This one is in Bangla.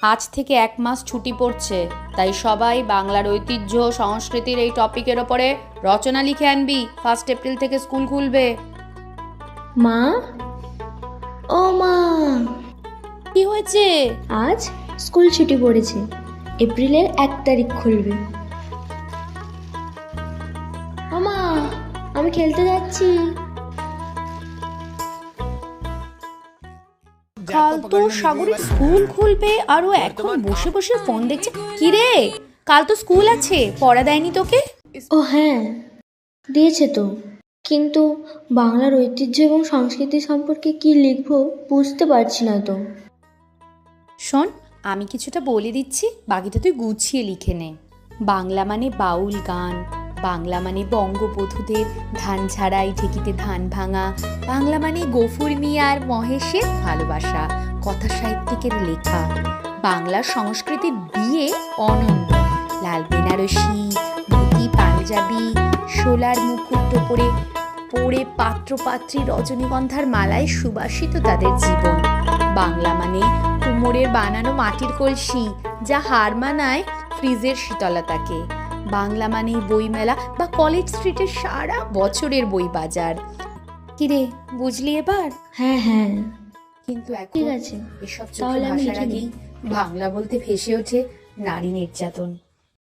আজ থেকে 1 মাস ছুটি পড়ছে, তাই সবাই বাংলার ঐতিহ্য সংস্কৃতির এই টপিকের ওপরে রচনা লিখে আনবি। 1 এপ্রিল থেকে স্কুল খুলবে। মা, ও মা, কি হয়েছে? আজ স্কুল ছুটি পড়েছে, এপ্রিলের 1 তারিখ খুলবে। ও মা, আমি খেলতে যাচ্ছি। কাল তো সাগরের স্কুল খুলবে আর ও এখন বসে বসে ফোন দেখছে। কি রে, কাল তো স্কুল আছে, পড়া দেয়নি তোকে? ও হ্যাঁ, দিয়েছে তো, কিন্তু বাংলার ঐতিহ্য এবং সংস্কৃতি সম্পর্কে কি লিখবো বুঝতে পারছি না তো। শোন, আমি কিছুটা বলে দিচ্ছি, বাকিটা তুই গুছিয়ে লিখে নে। বাংলা মানে বাউল গান, বাংলা মানে বঙ্গবধূদের ধান ঝাড়াই ঢেকিতে ধান ভাঙা, বাংলা মানে গফুর মিয়া আর মহেশের ভালোবাসা, কথা সাহিত্যিকের লেখা। বাংলার সংস্কৃতির বিয়ে অনন্য, লাল বেনারসি, ধুতি পাঞ্জাবি, শোলার মুকুট পরে পাত্রপাত্রী রজনীগন্ধার মালায় সুবাসিত তাদের জীবন। বাংলা মানে কুমোরের বানানো মাটির কলসি, যা হার মানায় ফ্রিজের শীতলতাকে। বাংলা মানে বইমেলা বা কলেজ স্ট্রিটের সারা বছরের বই বাজার। কিরে, বুঝলি এবার? হ্যাঁ হ্যাঁ, কিন্তু এখন ঠিক আছে, এসব তাহলে আমি ভাষার লিখে নিই। আগেই বাংলা বলতে ভেসে ওঠে নারী নির্যাতন।